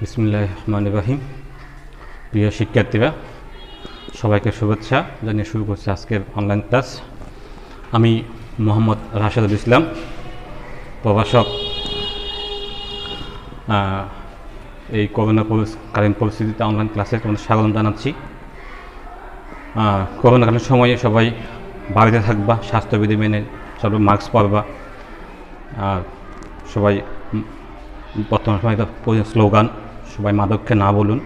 বিসমিল্লাহির রহমানির রহিম। প্রিয় শিক্ষার্থীরা, সবাইকে শুভেচ্ছা জানিয়ে শুরু করছি আজকের অনলাইন ক্লাস। আমি মোহাম্মদ রাশেদুল ইসলাম, প্রভাষক। এই করোনাকালীন পরিস্থিতিতে অনলাইন ক্লাসে তোমাদের স্বাগত জানাচ্ছি। করোনাকালীন সময়ে সবাই বাড়িতে থাকবা, স্বাস্থ্যবিধি মেনে সবাই মাস্ক পরবা। সবাই বর্তমান সময় স্লোগান, সবাই মাদককে না বলুন।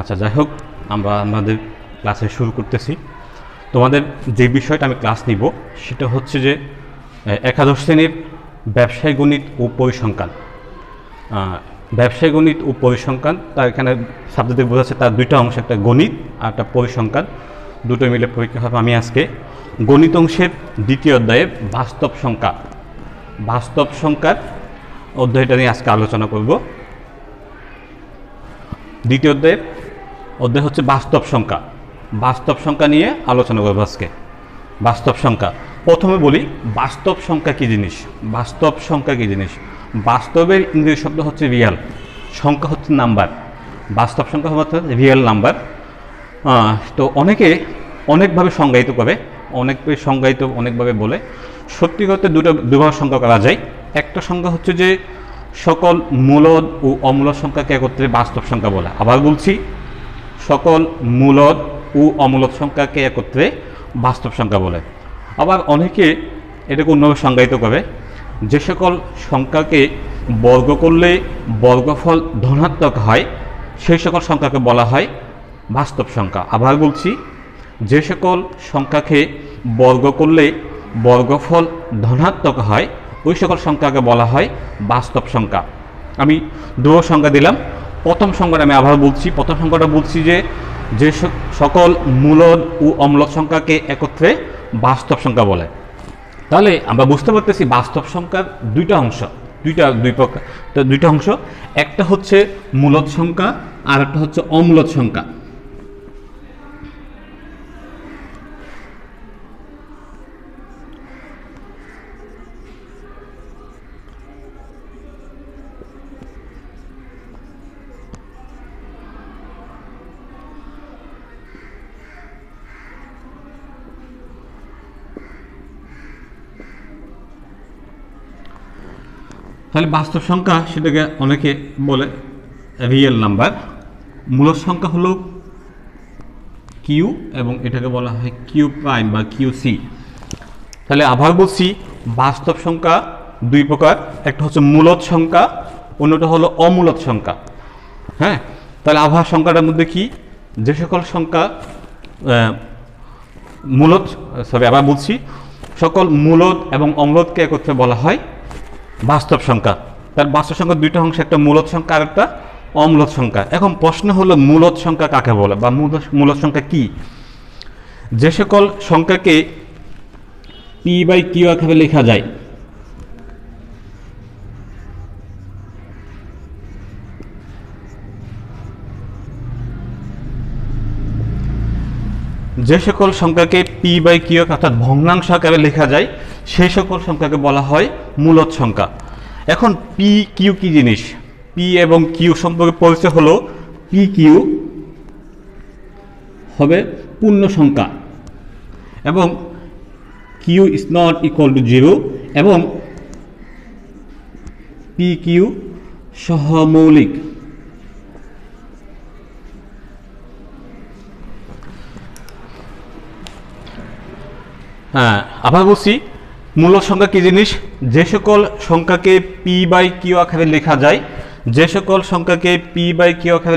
আচ্ছা, যাই হোক, আমরা আমাদের ক্লাসে শুরু করতেছি। তোমাদের যে বিষয়টা আমি ক্লাস নিব সেটা হচ্ছে যে একাদশ শ্রেণীর ব্যবসায় গণিত ও পরিসংখ্যান। ব্যবসায় গণিত ও পরিসংখ্যান, তার এখানে সাবজেক্টে বোঝাচ্ছে তার দুইটা অংশ, একটা গণিত আর একটা পরিসংখ্যান, দুটো মিলে পরীক্ষা হবে। আমি আজকে গণিত অংশের দ্বিতীয় অধ্যায়ে বাস্তব সংখ্যার অধ্যায়টা নিয়ে আজকে আলোচনা করব। দ্বিতীয় অধ্যায় হচ্ছে বাস্তব সংখ্যা নিয়ে আলোচনা করব আজকে। বাস্তব সংখ্যা, প্রথমে বলি বাস্তব সংখ্যা কী জিনিস। বাস্তবের ইংরেজি শব্দ হচ্ছে রিয়াল, সংখ্যা হচ্ছে নাম্বার। বাস্তব সংখ্যা হচ্ছে রিয়েল নাম্বার। তো অনেকে অনেকভাবে সংজ্ঞায়িত করে, অনেকভাবে বলে। সত্যি করতে দুভাবে সংখ্যা করা যায়। একটা সংখ্যা হচ্ছে যে সকল মূলদ ও অমূলদ সংখ্যাকে একত্রে বাস্তব সংখ্যা বলে। আবার বলছি, সকল মূলদ ও অমূলদ সংখ্যাকে একত্রে বাস্তব সংখ্যা বলে। আবার অনেকে এটাকে অন্যভাবে সংজ্ঞায়িত করে, যে সকল সংখ্যাকে বর্গ করলে বর্গফল ধনাত্মক হয় সেই সকল সংখ্যাকে বলা হয় বাস্তব সংখ্যা। আবার বলছি, যে সকল সংখ্যাকে বর্গ করলে বর্গফল ধনাত্মক হয় ওই সকল সংখ্যাকে বলা হয় বাস্তব সংখ্যা। আমি দুটো সংখ্যা দিলাম। প্রথম সংখ্যাটা আমি আবার বলছি, যে সকল মূলদ ও অম্লদ সংখ্যাকে একত্রে বাস্তব সংখ্যা বলে। তাহলে আমরা বুঝতে পারতেছি বাস্তব সংখ্যার দুইটা অংশ। একটা হচ্ছে মূলদ সংখ্যা আর একটা হচ্ছে অম্লদ সংখ্যা। তাহলে বাস্তব সংখ্যা, সেটাকে অনেকে বলে রিয়েল নাম্বার। মূলদ সংখ্যা হলো কিউ এবং এটাকে বলা হয় কিউ প্রাইম বা কিউ সি। তাহলে আবার বলছি, বাস্তব সংখ্যা দুই প্রকার, একটা হচ্ছে মূলদ সংখ্যা, অন্যটা হলো অমূলদ সংখ্যা। হ্যাঁ, তাহলে আবার সংখ্যাটার মধ্যে কি, যে সকল সংখ্যা সকল মূলদ এবং অম্লদকে একত্রে বলা হয় বাস্তব সংখ্যা। তার বাস্তব সংখ্যা দুইটা অংশ, একটা মূলদ সংখ্যা আর একটা অম্লদ সংখ্যা। এখন প্রশ্ন হলো মূলদ সংখ্যা কাকে বলে বা মূলদ সংখ্যা কি? যে সকল সংখ্যাকে পি বাই কিউ আকারে লেখা যায়, যে সকল সংখ্যাকে পি বাই কিউ অর্থাৎ ভগ্নাংশ আকারে লেখা যায় সেই সকল সংখ্যাকে বলা হয় মূলদ সংখ্যা। এখন পি কিউ কি জিনিস? পি এবং কিউ সম্পর্কে পরিচয় হলো, পি কিউ হবে পূর্ণ সংখ্যা এবং Q is not equal to 0 এবং পি কিউ সহমৌলিক। হ্যাঁ, আবার বলছি, মূলদ সংখ্যা কি জিনিস? যে সকল সংখ্যাকে পি বাই কিউ আকারে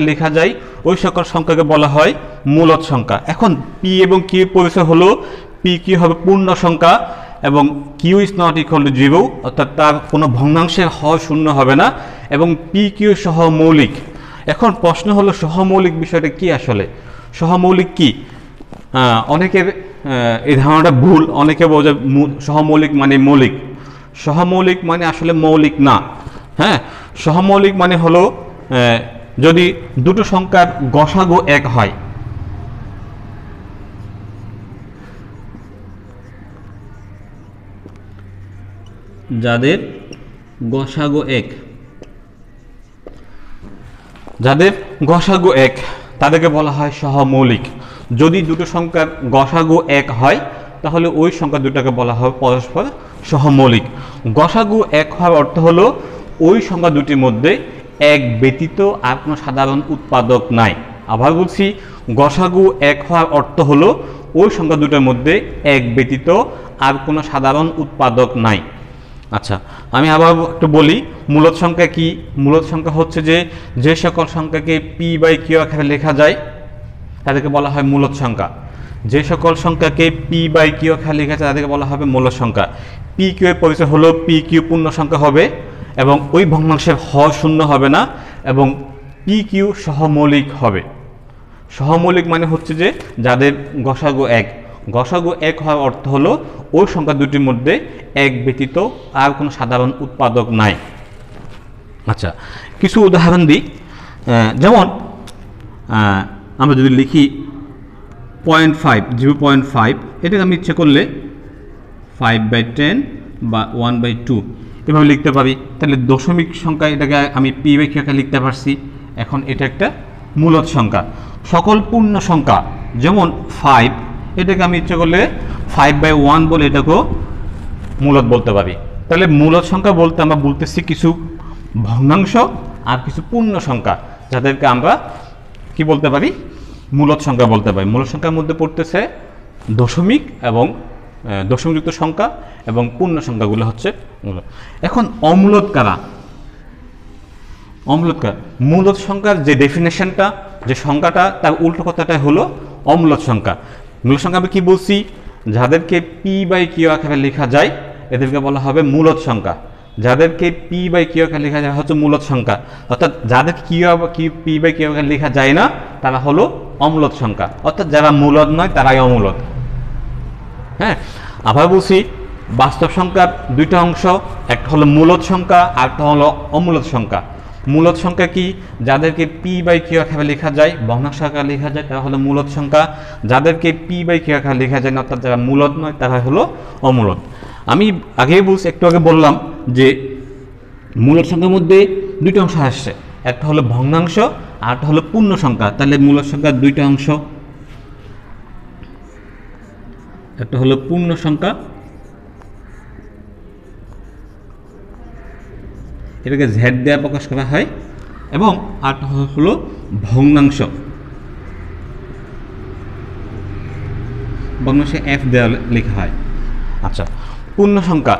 লেখা যায় ওই সকল সংখ্যাকে বলা হয় মূলদ সংখ্যা। এখন পি এবং কিউ পরিচয় হলো, পি কিউ হবে পূর্ণ সংখ্যা এবং Q is not equal to 0 অর্থাৎ তার কোনো ভগ্নাংশের হর শূন্য হবে না এবং পি কিউ সহমৌলিক। এখন প্রশ্ন হলো সহমৌলিক বিষয়টা কি? আসলে সহমৌলিক কি? অনেকের এই ধারণাটা ভুল। অনেকে বোঝে সহমৌলিক মানে মৌলিক। সহমৌলিক মানে আসলে মৌলিক না। হ্যাঁ, সহমৌলিক মানে হলো যদি দুটো সংখ্যার গসাগু এক হয়, যাদের গসাগু এক, যাদের গসাগু 1 তাদেরকে বলা হয় সহমৌলিক। যদি দুটো সংখ্যার গসাগু 1 হয় তাহলে ওই সংখ্যা দুটাকে বলা হয় পরস্পর সহমৌলিক। গসাগু 1 হওয়ার অর্থ হলো ওই সংখ্যা দুটির মধ্যে এক ব্যতীত আর কোনো সাধারণ উৎপাদক নাই। আবার বলছি, গসাগু 1 হওয়ার অর্থ হলো ওই সংখ্যা দুটোর মধ্যে এক ব্যতীত আর কোনো সাধারণ উৎপাদক নাই। আচ্ছা, আমি আবার একটু বলি মূলদ সংখ্যা কি। মূলদ সংখ্যা হচ্ছে যে সকল সংখ্যাকে পি বাই কিউ আকারে লেখা যায় তাদেরকে বলা হয় মূলদ সংখ্যা। যে সকল সংখ্যাকে পি বাই কিউ আকারে লেখা যায় তাদেরকে বলা হবে মূলদ সংখ্যা। পি কিউ এর পরিচয় হলো পি কিউ পূর্ণ সংখ্যা হবে এবং ওই ভগ্নাংশের হর শূন্য হবে না এবং পি কিউ সহমৌলিক হবে। সহমৌলিক মানে হচ্ছে যে যাদের গসাগু 1। গসাগু 1 হওয়ার অর্থ হলো ওই সংখ্যা দুটির মধ্যে এক ব্যতীত আর কোনো সাধারণ উৎপাদক নাই। আচ্ছা, কিছু উদাহরণ দিই। যেমন আমরা যদি লিখি 0.5, 0.5, এটাকে আমি ইচ্ছে করলে 5/10 বা 1/2 এভাবে লিখতে পারি। তাহলে দশমিক সংখ্যা এটাকে আমি পি বাই কিউ আকারে লিখতে পারছি। এখন এটা একটা মূলদ সংখ্যা। সকল পূর্ণ সংখ্যা যেমন 5, এটাকে আমি ইচ্ছে করলে 5/1 বলে এটাকেও মূলদ বলতে পারি। তাহলে মূলদ সংখ্যা বলতে আমরা বলতেছি কিছু ভগ্নাংশ আর কিছু পূর্ণ সংখ্যা যাদেরকে আমরা কি বলতে পারি, মূলদ সংখ্যা বলতে পারি। মূলদ সংখ্যার মধ্যে পড়তেছে দশমিক এবং দশমিকযুক্ত সংখ্যা এবং পূর্ণ সংখ্যাগুলো হচ্ছে মূলদ। এখন অমূলদ কারা? অমূলদ কারা? মূলদ সংখ্যার যে ডেফিনেশনটা, যে সংখ্যাটা, তার উল্টো কথাটাই হলো অমূলদ সংখ্যা। মূলদ সংখ্যা আমি কি বলছি? যাদেরকে পি বাই কিউ আকারে লেখা যায় এদেরকে বলা হবে মূলদ সংখ্যা। যাদেরকে পি বাই কিউ আকারে লেখা যায় হচ্ছে মূলদ সংখ্যা। অর্থাৎ যাদের পি বাই কিউ আকারে লেখা যায় না তারা হলো অমূলদ সংখ্যা। অর্থাৎ যারা মূলদ নয় তারাই অমূলদ। হ্যাঁ, আবার বলছি, বাস্তব সংখ্যার দুইটা অংশ, একটা হলো মূলদ সংখ্যা আর একটা হলো অমূলদ সংখ্যা। মূলদ সংখ্যা কি? যাদেরকে পি বাই কিউ আকারে লেখা যায়, ভগ্নাংশ আকারে লেখা যায়, তারা হলো মূলদ সংখ্যা। যাদেরকে পি বাই কিউ আকারে লেখা যায় না, অর্থাৎ যারা মূলদ নয় তারা হলো অমূলদ। আমি আগেই বলছি, একটু আগে বললাম যে মূলদ সংখ্যার মধ্যে দুইটা অংশ আসছে, একটা হলো ভগ্নাংশ আর একটা হলো পূর্ণ সংখ্যা। তাহলে মূলদ সংখ্যার দুইটা অংশ, একটা হলো পূর্ণ সংখ্যা, এটাকে জেড দেওয়া প্রকাশ করা হয়, এবং আরটা হলো ভগ্নাংশ, ভগ্নাংশে এফ দেওয়া লেখা হয়। আচ্ছা, পূর্ণ সংখ্যা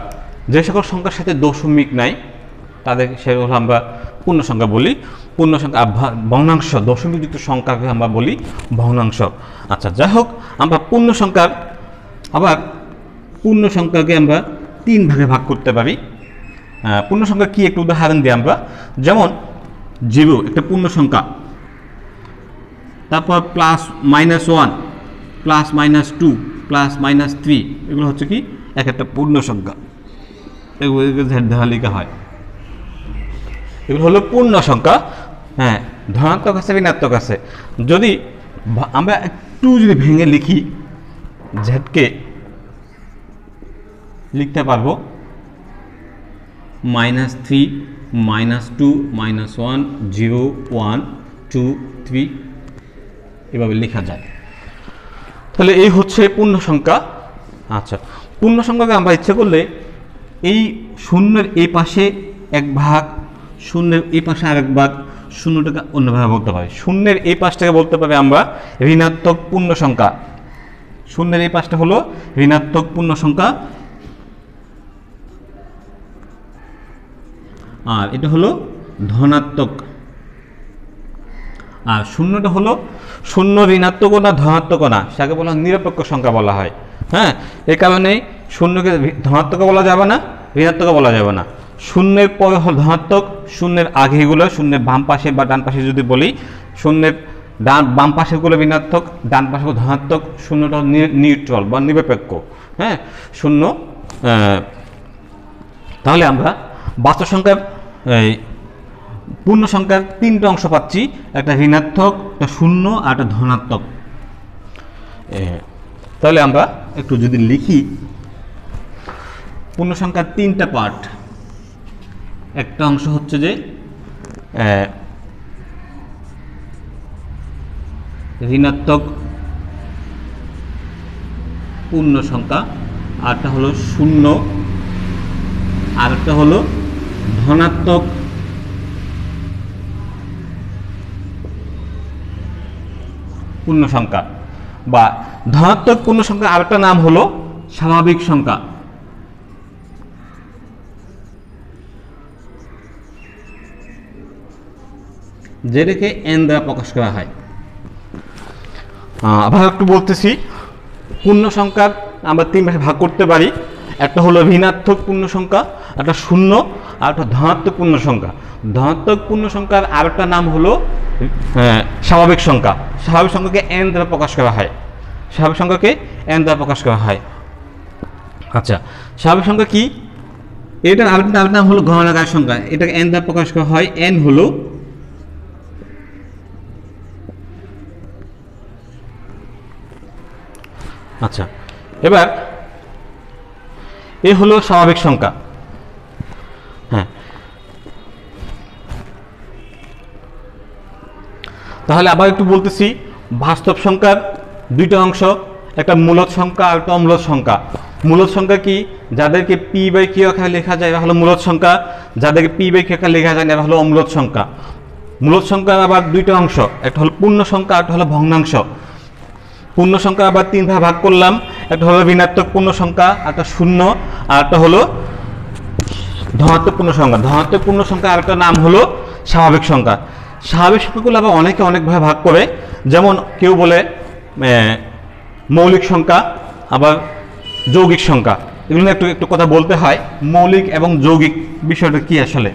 যে সকল সংখ্যার সাথে দশমিক নাই তাদের সেগুলো আমরা পূর্ণ সংখ্যা বলি। পূর্ণ সংখ্যা ভগ্নাংশ, দশমিকযুক্ত সংখ্যাকে আমরা বলি ভগ্নাংশ। আচ্ছা, যাই হোক, আমরা পূর্ণ সংখ্যাকে আমরা 3 ভাগে ভাগ করতে পারি। পূর্ণ সংখ্যা কি একটু উদাহরণ দিই আমরা। যেমন 0 একটা পূর্ণ সংখ্যা, তারপর +-1, +-2, +-3, এগুলো হচ্ছে কি এক একটা পূর্ণ সংখ্যা। এগুলোকে জেড দেওয়া লেখা হয়। এগুলো হলো পূর্ণ সংখ্যা। হ্যাঁ, ধনাত্মক আছে, ঋণাত্মক আছে। যদি আমরা একটু যদি ভেঙে লিখি, জেডকে লিখতে পারবো -3, -2, -1, 0, 1, 2, 3 এভাবে লেখা যায়। তাহলে এই হচ্ছে পূর্ণ সংখ্যা। আচ্ছা, পূর্ণ সংখ্যাকে আমরা ইচ্ছে করলে এই শূন্যের এই পাশে এক ভাগ, শূন্যের এই পাশে আরেক ভাগ, শূন্যটাকে অন্যভাবে বলতে পারি। শূন্যের এই পাশটাকে বলতে পারি আমরা ঋণাত্মক পূর্ণ সংখ্যা। শূন্যের এই পাশটা হলো ঋণাত্মক পূর্ণ সংখ্যা, আর এটা হলো ধনাত্মক। আর শূন্যটা হলো শূন্য ঋণাত্মক না ধনাত্মক না, সেটাকে বলা হয় নিরপেক্ষ সংখ্যা বলা হয়। হ্যাঁ, এই কারণে শূন্যকে ধনাত্মক বলা যাবে না, ঋণাত্মক বলা যাবে না। শূন্যের পরে হল ধনাত্মক, শূন্যের আগে এগুলো, শূন্যের বাম পাশে বা ডান পাশে যদি বলি, শূন্যের বাম পাশেগুলো ঋণাত্মক, ডান পাশে ধনাত্মক। শূন্যটা নিউট্রাল বা নিরপেক্ষ। হ্যাঁ, শূন্য। তাহলে আমরা বাস্তব সংখ্যার পূর্ণ সংখ্যার 3টা অংশ পাচ্ছি, একটা ঋণাত্মক, একটা শূন্য আর একটা ধনাত্মক। তাহলে আমরা একটু যদি লিখি, পূর্ণ সংখ্যার 3টা পার্ট। একটা অংশ হচ্ছে যে ঋণাত্মক পূর্ণ সংখ্যা, আরটা হলো শূন্য, আর একটা হলো ধনাত্মক পূর্ণ সংখ্যা, বা ধনাত্মক পূর্ণ সংখ্যা আরেকটা নাম হলো স্বাভাবিক সংখ্যা। যেটাকে n দ্বারা প্রকাশ করা হয়। আবার একটু বলতেছি, পূর্ণ সংখ্যার আমরা তিন ভাগে ভাগ করতে পারি। একটা হলো ঋণাত্মক পূর্ণ সংখ্যা, একটা শূন্য, আর একটা ধনাত্মক পূর্ণ সংখ্যা। ধনাত্মক পূর্ণ সংখ্যার আরেকটা নাম হলো স্বাভাবিক সংখ্যা। স্বাভাবিক সংখ্যাকে n দ্বারা প্রকাশ করা হয়। স্বাভাবিক সংখ্যাকে n দ্বারা প্রকাশ করা হয়। আচ্ছা, স্বাভাবিক সংখ্যা কি? এটার আরেকটা নাম হলো ঘনাকার সংখ্যা। এটাকে n দ্বারা প্রকাশ করা হয়। n হলো আচ্ছা, এবার এ হলো স্বাভাবিক সংখ্যা। হ্যাঁ, তাহলে আবার একটু বলতেছি, বাস্তব সংখ্যার দুইটা অংশ, একটা মূলদ সংখ্যা আর একটা অমূলদ সংখ্যা। মূলদ সংখ্যা কি? যাদেরকে পি বাই কিউ আকারে লেখা যায় এরা হলো মূলদ সংখ্যা, যাদেরকে পি বাই কিউ আকারে লেখা যায় না এরা হলো অমূলদ সংখ্যা। মূলদ সংখ্যার আবার দুইটা অংশ, একটা হলো পূর্ণ সংখ্যা আর একটা হলো ভগ্নাংশ। পূর্ণ সংখ্যা আবার তিন ভাগে ভাগ করলাম, একটা হলো ঋণাত্মক পূর্ণ সংখ্যা, একটা শূন্য, আর একটা হলো ধনাত্মক পূর্ণ সংখ্যা। ধনাত্মক পূর্ণ সংখ্যা আর একটা নাম হলো স্বাভাবিক সংখ্যা। স্বাভাবিক সংখ্যাগুলো আবার অনেকে অনেকভাবে ভাগ করে, যেমন কেউ বলে মৌলিক সংখ্যা, আবার যৌগিক সংখ্যা। এগুলো একটু একটু কথা বলতে হয়, মৌলিক এবং যৌগিক বিষয়টা কি আসলে।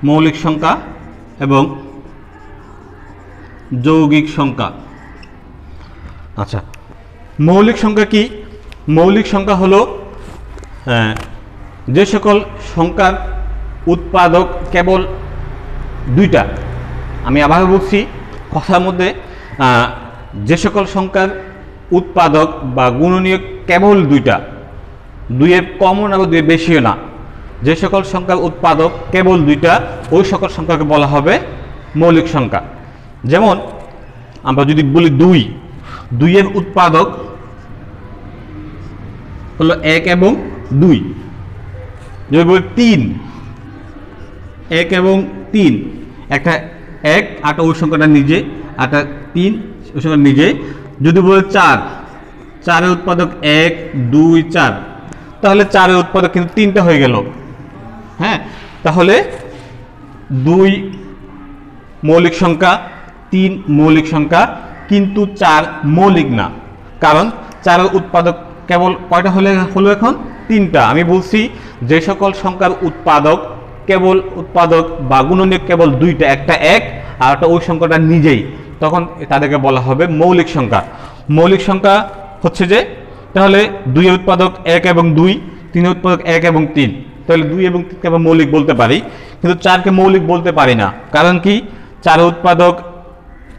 মৌলিক সংখ্যা এবং যৌগিক সংখ্যা। আচ্ছা, মৌলিক সংখ্যা কি? মৌলিক সংখ্যা হলো যে সকল সংখ্যার উৎপাদক কেবল দুইটা। আমি আবার বলছি কথার মধ্যে, যে সকল সংখ্যার উৎপাদক বা গুণনীয়ক কেবল দুইটা, দুইয়ের কমও না বা দুইয়ের বেশিও না। যে সকল সংখ্যার উৎপাদক কেবল দুইটা, ওই সকল সংখ্যাকে বলা হবে মৌলিক সংখ্যা। যেমন আমরা যদি বলি দুই, দুইয়ের উৎপাদক হলো 1 এবং 2। যদি বলি 3, 1 এবং 3, একটা 1 আর ওই সংখ্যাটা নিজে, আরটা 3 ওই সংখ্যা নিজে। যদি বলি 4, 4-এর উৎপাদক 1, 2, 4, তাহলে 4-এর উৎপাদক কিন্তু 3টা হয়ে গেল। হ্যাঁ, তাহলে 2 মৌলিক সংখ্যা, 3 মৌলিক সংখ্যা, কিন্তু 4 মৌলিক না। কারণ 4-এর উৎপাদক কেবল কয়টা হলো এখন? 3টা। আমি বলছি যে সকল সংখ্যার উৎপাদক কেবল উৎপাদক বা গুণনীয়ক কেবল দুইটা, একটা 1 আর একটা ওই সংখ্যাটা নিজেই, তখন তাদেরকে বলা হবে মৌলিক সংখ্যা। মৌলিক সংখ্যা হচ্ছে যে, তাহলে 2-এর উৎপাদক 1 এবং 2, 3-এর উৎপাদক 1 এবং 3, তাহলে 2 এবং 3কে আমরা মৌলিক বলতে পারি, কিন্তু 4কে মৌলিক বলতে পারি না। কারণ কি? 4-এর উৎপাদক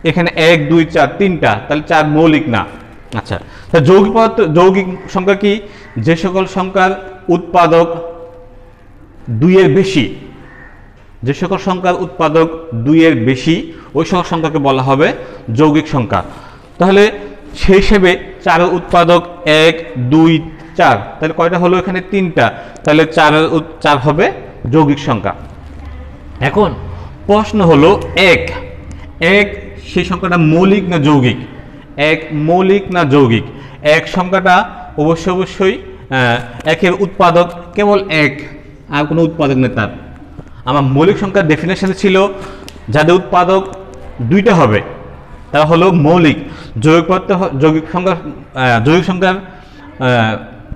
এখানে 1, 2, 4, 3টা, তাহলে 4 মৌলিক না। আচ্ছা, তা যৌগিক সংখ্যা কি? যে সকল সংখ্যার উৎপাদক 2-এর বেশি, যে সকল সংখ্যার উৎপাদক 2-এর বেশি, ওই সকল সংখ্যাকে বলা হবে যৌগিক সংখ্যা। তাহলে সেই হিসেবে 4-এর উৎপাদক 1, 2, 4, তাহলে কয়টা হলো এখানে? 3টা, তাহলে 4 হবে যৌগিক সংখ্যা। এখন প্রশ্ন হলো 1 সেই সংখ্যাটা মৌলিক না যৌগিক? 1 মৌলিক না যৌগিক? 1 সংখ্যাটা অবশ্যই 1-এর উৎপাদক কেবল 1, আর কোনো উৎপাদক নেই তার। আমার মৌলিক সংখ্যার ডেফিনেশন ছিল যাদের উৎপাদক 2টা হবে তারা হলো মৌলিক। যৌগিক সংখ্যার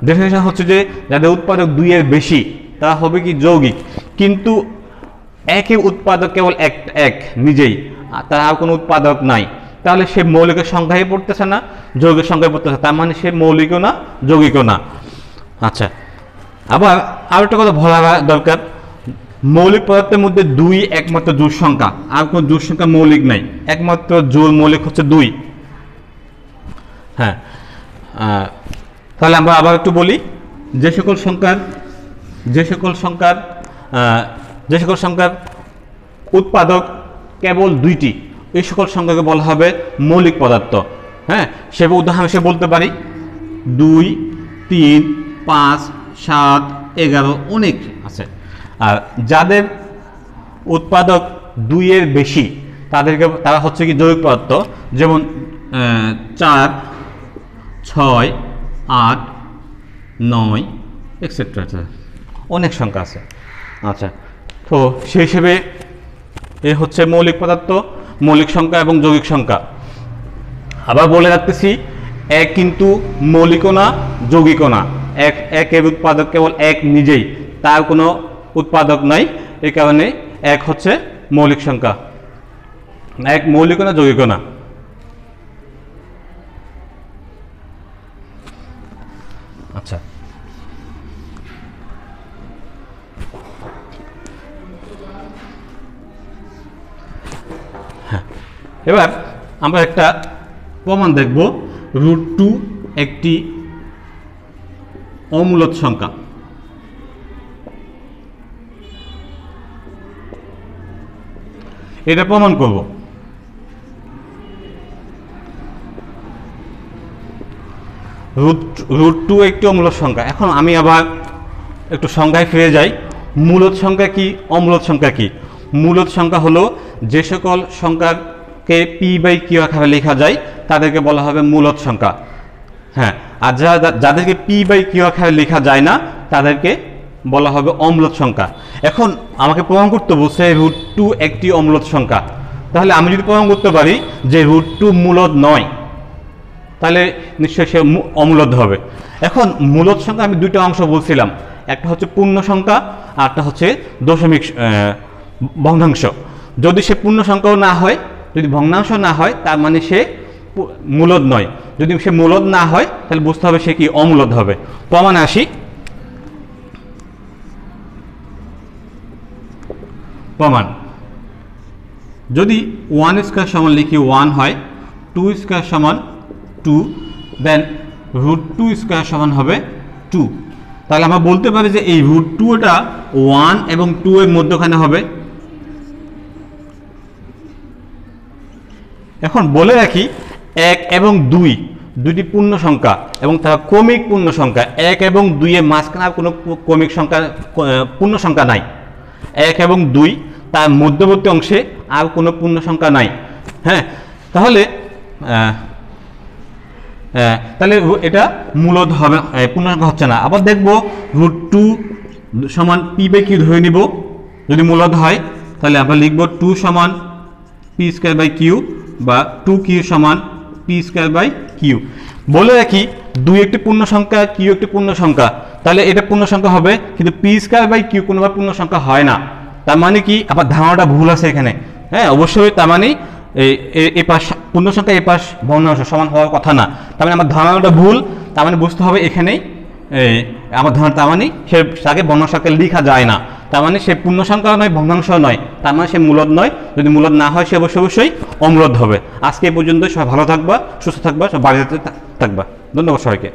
ডেফিনেশন হচ্ছে যে যাদের উৎপাদক 2-এর বেশি তারা হবে কি? যৌগিক। কিন্তু 1-এর উৎপাদক কেবল 1 নিজেই, তার আর কোনো উৎপাদক নাই, তাহলে সে মৌলিকের সংখ্যায় পড়তেছে না, যৌগিক সংখ্যায় পড়তেছে, তার মানে সে মৌলিকও না যৌগিকও না। আচ্ছা, আবার আর একটা কথা বলা দরকার, মৌলিক পদার্থের মধ্যে 2 একমাত্র জোড় সংখ্যা, আর কোনো জোড় সংখ্যা মৌলিক নাই, একমাত্র জোড় মৌলিক হচ্ছে 2। হ্যাঁ, তাহলে আমরা আবার একটু বলি, যে সকল সংখ্যার উৎপাদক কেবল দুইটি, এই সকল সংখ্যাকে বলা হবে মৌলিক পদার্থ। হ্যাঁ, সে উদাহরণ হিসেবে বলতে পারি 2, 3, 5, 7, 11 অনেক আছে। আর যাদের উৎপাদক 2 এর বেশি তারা হচ্ছে কি যৌগিক পদার্থ, যেমন 4, 6, 8, 9 এক্সেট্রা, অনেক সংখ্যা আছে। আচ্ছা, তো সেই হিসেবে এ হচ্ছে মৌলিক পদার্থ, মৌলিক সংখ্যা এবং যৌগিক সংখ্যা। আবার বলে রাখতেছি, এক কিন্তু মৌলিকও না যৌগিকও না, একের উৎপাদক কেবল এক নিজেই, তার কোনো উৎপাদক নাই, এই কারণে এক হচ্ছে মৌলিক সংখ্যা, এক মৌলিকও না যৌগিকও না। আচ্ছা, হ্যাঁ, এবার আমরা একটা প্রমাণ দেখব, √2 একটি অমূলদ সংখ্যা। এটা প্রমাণ করব। √2 একটি অমূলদ সংখ্যা। এখন আমি আবার একটু সংখ্যায় ফিরে যাই। মূলদ সংখ্যা কি, অমূলদ সংখ্যা কি? মূলদ সংখ্যা হলো যে সকল সংখ্যাকে p/q আকারে লেখা যায় তাদেরকে বলা হবে মূলদ সংখ্যা। হ্যাঁ, আর যাদেরকে p/q আকারে লেখা যায় না তাদেরকে বলা হবে অমূলদ সংখ্যা। এখন আমাকে প্রমাণ করতে বলছে √2 একটি অমূলদ সংখ্যা। তাহলে আমি যদি প্রমাণ করতে পারি যে √2 মূলদ নয়, তাহলে নিশ্চয়ই সে অমূলদ হবে। এখন মূলদ সংখ্যা আমি দুইটা অংশ বলছিলাম, একটা হচ্ছে পূর্ণ সংখ্যা আর একটা হচ্ছে দশমিক ভগ্নাংশ। যদি সে পূর্ণ সংখ্যাও না হয়, যদি ভগ্নাংশ না হয়, তার মানে সে মূলদ নয়। যদি সে মূলদ না হয় তাহলে বুঝতে হবে সে কি অমূলদ হবে। প্রমাণে আসি। প্রমাণ, যদি 1² সমান লিখি 1 হয়, 2² সমান 2, দেন √2² সমান হবে 2। তাহলে আমরা বলতে পারি যে এই √2টা 1 এবং 2 এর মধ্যখানে হবে। এখন বলে রাখি, 1 এবং 2 দুটি পূর্ণ সংখ্যা এবং তারা ক্রমিক পূর্ণ সংখ্যা। 1 এবং 2 এর মাঝখানে আর কোনো ক্রমিক সংখ্যা, পূর্ণ সংখ্যা নাই। 1 এবং 2 তার মধ্যবর্তী অংশে আর কোনো পূর্ণ সংখ্যা নাই। হ্যাঁ, তাহলে এটা মূলদ হবে, পূর্ণ সংখ্যা হচ্ছে না। আবার দেখব √2 সমান p/q ধরে নিব। যদি মূলদ হয় তাহলে আমরা লিখব 2 সমান p²/q বা 2q সমান p²/q। বলে রাখি, 2 একটি পূর্ণ সংখ্যা, q একটি পূর্ণ সংখ্যা, তাহলে এটা পূর্ণ সংখ্যা হবে, কিন্তু p²/q কোনোভাবে পূর্ণ সংখ্যা হয় না। তার মানে কি, আবার ধারণাটা ভুল আছে এখানে। হ্যাঁ, অবশ্যই তার মানে এই পাশ পূর্ণ সংখ্যা, এই পাশ ভগ্নাংশ সমান হওয়ার কথা না। তার মানে আমার ধারণাটা ভুল। তার মানে বুঝতে হবে এখানেই আমার ধারণা, তার মানে সে তাকে ভগ্নাংশ আকারে লেখা যায় না। তার মানে সে পূর্ণ সংখ্যা নয়, ভগ্নাংশ নয়, তার মানে সে মূলদ নয়। যদি মূলদ না হয় সে অবশ্যই অমূলদ হবে। আজকে এই পর্যন্ত। সবাই ভালো থাকবা, সুস্থ থাকবা, সব বাড়িতে থাকবা। ধন্যবাদ সবাইকে।